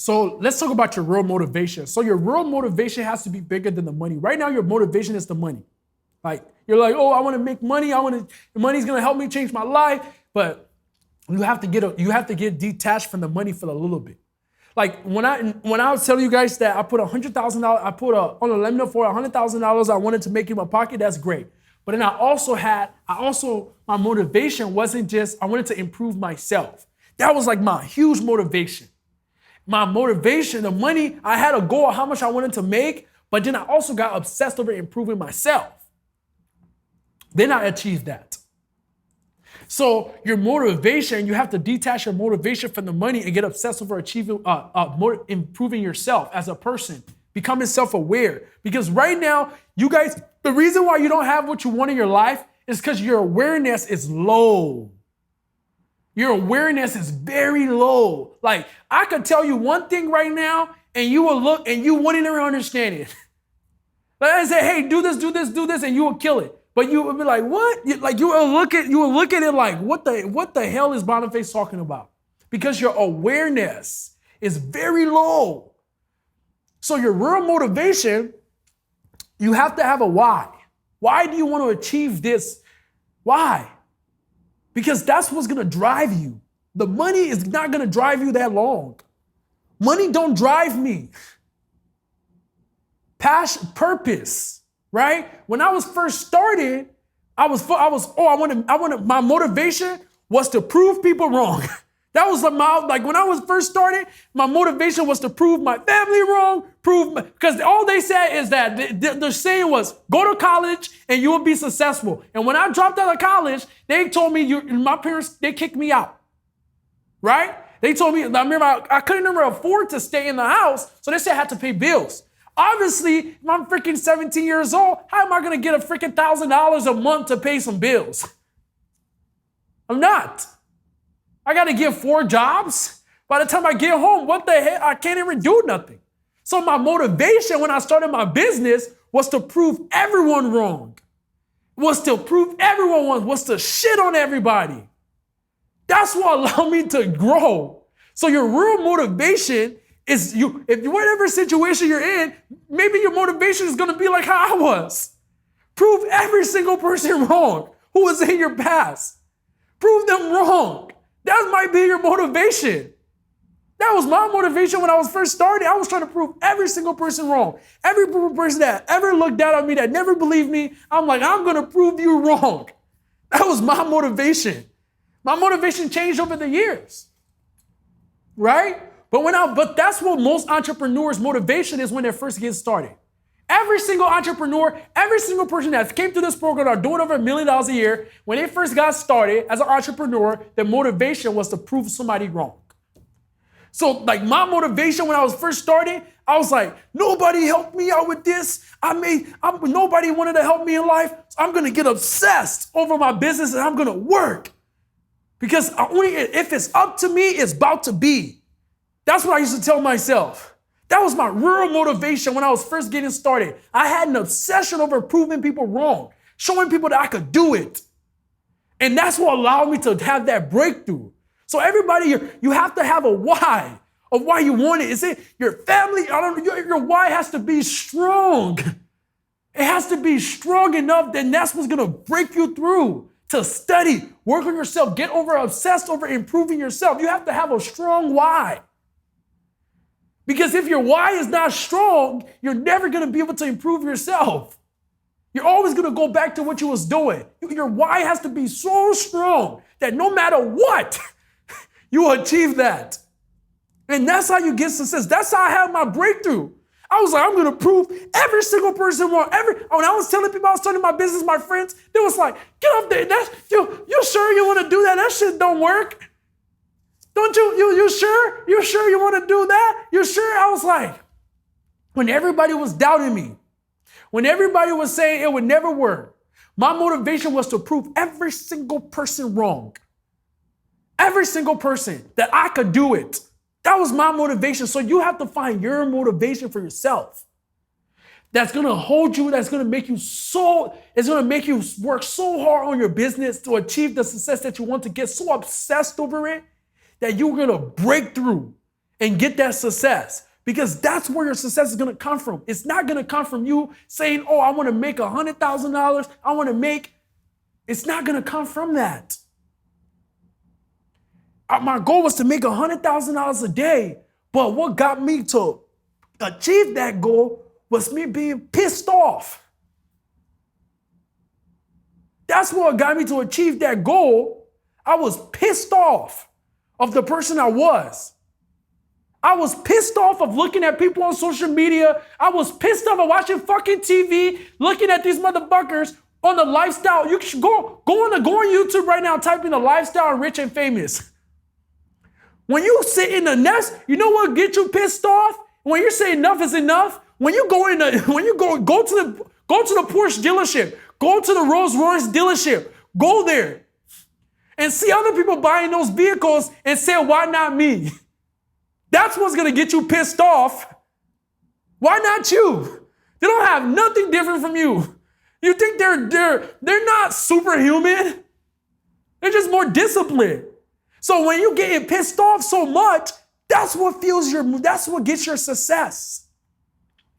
So let's talk about your real motivation. So your real motivation has to be bigger than the money. Right now, your motivation is the money. Like, you're like, oh, I want to make money. The money's going to help me change my life. But you have to get detached from the money for a little bit. Like when I was telling you guys that I put $100,000, I put on a limit for $100,000 I wanted to make in my pocket, that's great. But then my motivation wasn't just, I wanted to improve myself. That was like my huge motivation. My motivation, the money, I had a goal of how much I wanted to make, but then I also got obsessed over improving myself. Then I achieved that. So your motivation, you have to detach your motivation from the money and get obsessed over improving yourself as a person, becoming self-aware. Because right now, you guys, the reason why you don't have what you want in your life is because your awareness is low. Your awareness is very low. Like, I could tell you one thing right now, and you will look and you wouldn't even understand it. Like I say, hey, do this, and you will kill it. But you would be like, what? You will look at it like, what the hell is Boniface talking about? Because your awareness is very low. So your real motivation, you have to have a why. Why do you want to achieve this? Why? Because that's what's going to drive you. The money is not going to drive you that long. Money don't drive me. Passion, purpose, right? When I was first started, my motivation was to prove people wrong. That was when I was first started, my motivation was to prove my family wrong, because all they said is that the saying was, go to college and you will be successful. And when I dropped out of college, they told me, my parents, they kicked me out, right? They told me, I couldn't afford to stay in the house, so they said I had to pay bills. Obviously, if I'm freaking 17 years old, how am I gonna get a freaking $1,000 a month to pay some bills? I'm not. I got to get 4 jobs. By the time I get home, what the heck? I can't even do nothing. So my motivation when I started my business was to prove everyone wrong. Was to shit on everybody. That's what allowed me to grow. So your real motivation is if whatever situation you're in, maybe your motivation is going to be like how I was. Prove every single person wrong who was in your past. Prove them wrong. That might be your motivation. That was my motivation when I was first starting. I was trying to prove every single person wrong. Every person that ever looked down on me, that never believed me, I'm like, I'm going to prove you wrong. That was my motivation. My motivation changed over the years, right? But that's what most entrepreneurs' motivation is when they first get started. Every single entrepreneur, every single person that came through this program are doing over $1 million a year, when they first got started as an entrepreneur, their motivation was to prove somebody wrong. So like my motivation when I was first starting, I was like, nobody helped me out with this. Nobody wanted to help me in life. So I'm going to get obsessed over my business and I'm going to work. Because if it's up to me, it's about to be. That's what I used to tell myself. That was my real motivation when I was first getting started. I had an obsession over proving people wrong, showing people that I could do it. And that's what allowed me to have that breakthrough. So everybody, you have to have a why of why you want it. Is it your family? Your why has to be strong. It has to be strong enough that that's what's going to break you through. To study, work on yourself, get obsessed over improving yourself. You have to have a strong why. Because if your why is not strong, you're never going to be able to improve yourself. You're always going to go back to what you was doing. Your why has to be so strong that no matter what, you will achieve that. And that's how you get success. That's how I had my breakthrough. I was like, I'm going to prove every single person wrong. When I was telling people I was starting my business, my friends, they was like, get up there. You sure you want to do that? That shit don't work. Don't you sure? You sure you want to do that? You sure? I was like, when everybody was doubting me, when everybody was saying it would never work, my motivation was to prove every single person wrong. Every single person that I could do it. That was my motivation. So you have to find your motivation for yourself. That's going to hold you, it's going to make you work so hard on your business to achieve the success that you want to get, so obsessed over it that you're going to break through and get that success. Because that's where your success is going to come from. It's not going to come from you saying, oh, I want to make $100,000. I want to make, it's not going to come from that. My goal was to make $100,000 a day. But what got me to achieve that goal was me being pissed off. That's what got me to achieve that goal. I was pissed off of the person I was. I was pissed off of looking at people on social media. I was pissed off of watching fucking TV, looking at these motherfuckers on the lifestyle. You should go on YouTube right now, type in the lifestyle rich and famous. When you sit in the nest, you know what gets you pissed off? When you say enough is enough, when you go to the Porsche dealership, go to the Rolls Royce dealership, go there and see other people buying those vehicles and say, why not me? That's what's going to get you pissed off. Why not you? They don't have nothing different from you. You think they're not superhuman? They're just more disciplined. So when you get pissed off so much, that's what gets your success.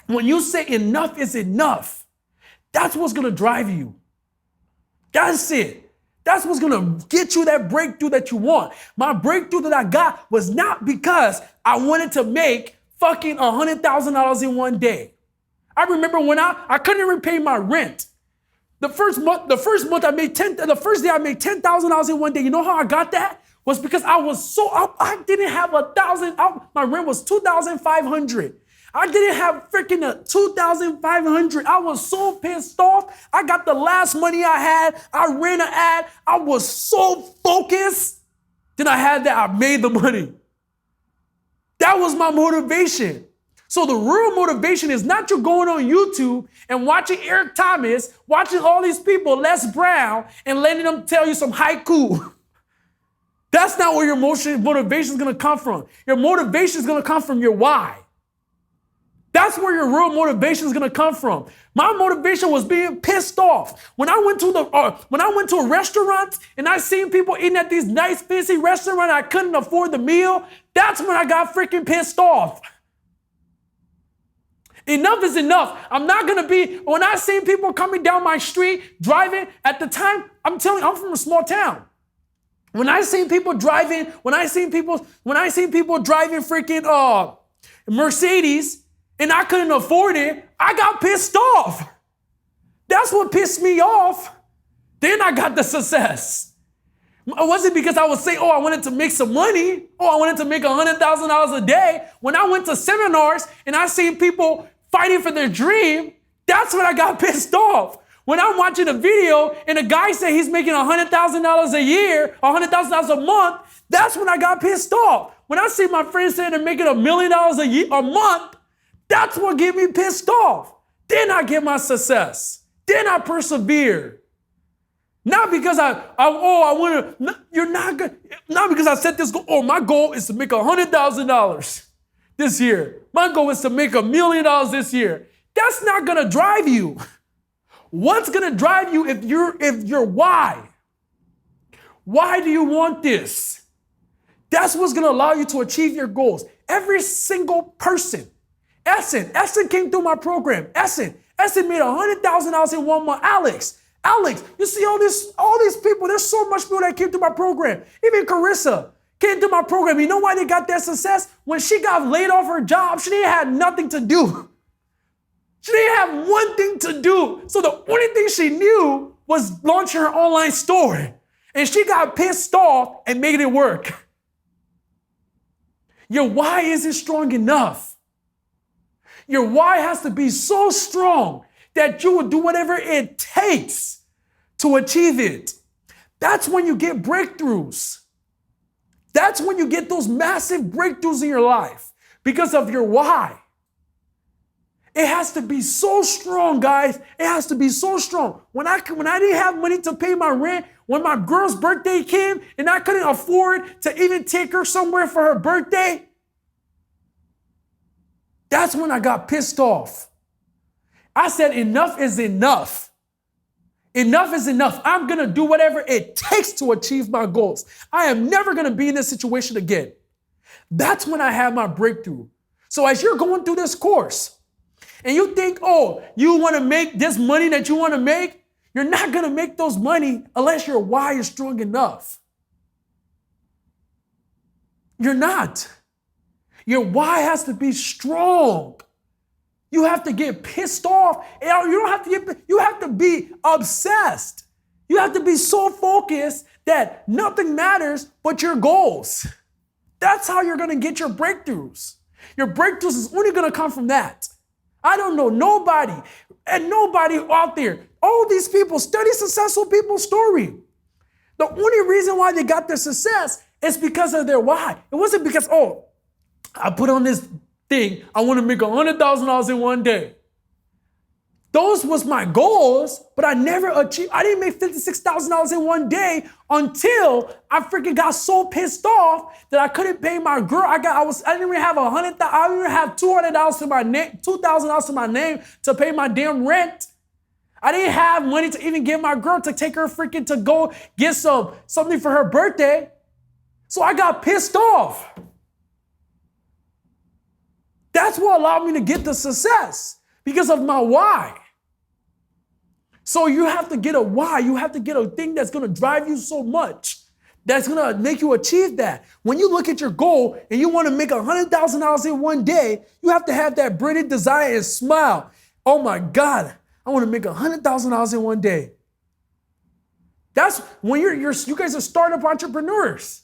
When you say enough is enough, that's what's going to drive you. That's it. That's what's going to get you that breakthrough that you want. My breakthrough that I got was not because I wanted to make fucking $100,000 in one day. I remember when I couldn't even pay my rent. The first day I made $10,000 in one day. You know how I got that? Was because I didn't have $1,000. My rent was $2,500. I didn't have freaking $2,500. I was so pissed off. I got the last money I had. I ran an ad. I was so focused. Then I had that. I made the money. That was my motivation. So the real motivation is not you going on YouTube and watching Eric Thomas, watching all these people, Les Brown, and letting them tell you some haiku. That's not where your motivation is going to come from. Your motivation is going to come from your why. That's where your real motivation is going to come from. My motivation was being pissed off. When I went to a restaurant and I seen people eating at these nice fancy restaurants, I couldn't afford the meal. That's when I got freaking pissed off. Enough is enough. I'm not going to be, when I seen people coming down my street driving, at the time, I'm telling you, I'm from a small town. When I seen people driving freaking Mercedes and I couldn't afford it, I got pissed off. That's what pissed me off. Then I got the success. It wasn't because I was saying, I wanted to make some money. I wanted to make $100,000 a day. When I went to seminars and I seen people fighting for their dream, that's when I got pissed off. When I'm watching a video and a guy said he's making $100,000 a year, $100,000 a month, that's when I got pissed off. When I see my friends saying they're making $1 million a month, that's what get me pissed off. Then I get my success. Then I persevere. Not because not because I set this goal. My goal is to make $100,000 this year. My goal is to make $1 million this year. That's not gonna drive you. What's gonna drive you if your why? Why do you want this? That's what's gonna allow you to achieve your goals. Every single person. Essen came through my program. Essen made $100,000 in 1 month. Alex, you see all these people, there's so much people that came through my program. Even Carissa came through my program. You know why they got that success? When she got laid off her job, she didn't have nothing to do. She didn't have one thing to do. So the only thing she knew was launching her online store. And she got pissed off and made it work. Your why isn't strong enough. Your why has to be so strong that you will do whatever it takes to achieve it. That's when you get breakthroughs. That's when you get those massive breakthroughs in your life because of your why. It has to be so strong, guys. It has to be so strong. When I didn't have money to pay my rent, when my girl's birthday came and I couldn't afford to even take her somewhere for her birthday, that's when I got pissed off. I said, enough is enough. Enough is enough. I'm going to do whatever it takes to achieve my goals. I am never going to be in this situation again. That's when I had my breakthrough. So as you're going through this course and you think, oh, you want to make this money that you want to make, you're not going to make those money unless your why is strong enough. You're not. Your why has to be strong. You have to get pissed off. You don't have to you have to be obsessed. You have to be so focused that nothing matters but your goals. That's how you're going to get your breakthroughs. Your breakthroughs is only going to come from that. I don't know nobody out there. All these people, study successful people's story. The only reason why they got their success is because of their why. It wasn't because, oh, I put on this thing, I want to make $100,000 in one day. Those was my goals, but I never achieved. I didn't make $56,000 in one day until I freaking got so pissed off that I couldn't pay my girl. I didn't even have I didn't even have $200 to my name, $2,000 to my name to pay my damn rent. I didn't have money to even give my girl to take her freaking to go get something for her birthday. So I got pissed off. That's what allowed me to get the success, because of my why. So you have to get a why. You have to get a thing that's going to drive you so much, that's going to make you achieve that. When you look at your goal and you want to make $100,000 in one day, you have to have that brilliant desire and smile. Oh my God, I want to make $100,000 in one day. That's when you guys are startup entrepreneurs,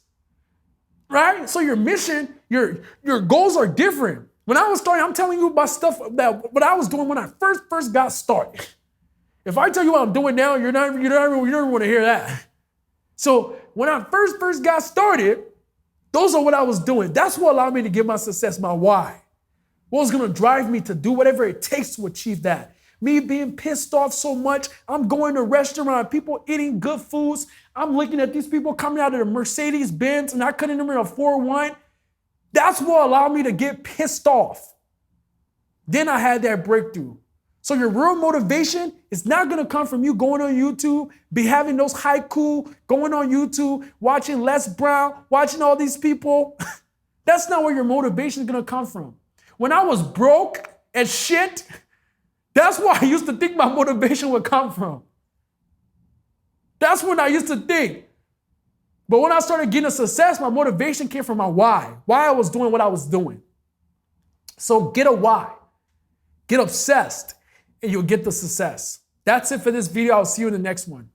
right? So your mission, your goals are different. When I was starting, I'm telling you about stuff that what I was doing when I first got started. If I tell you what I'm doing now, you don't even want to hear that. So when I first got started, those are what I was doing. That's what allowed me to get my success, my why. What was going to drive me to do whatever it takes to achieve that. Me being pissed off so much, I'm going to a restaurant, people eating good foods. I'm looking at these people coming out of the Mercedes Benz and I couldn't even afford one. That's what allowed me to get pissed off. Then I had that breakthrough. So your real motivation is not going to come from you going on YouTube, be having those haiku, going on YouTube, watching Les Brown, watching all these people. That's not where your motivation is going to come from. When I was broke as shit, that's where I used to think my motivation would come from. That's when I used to think. But when I started getting a success, my motivation came from my why I was doing what I was doing. So get a why. Get obsessed, and you'll get the success. That's it for this video. I'll see you in the next one.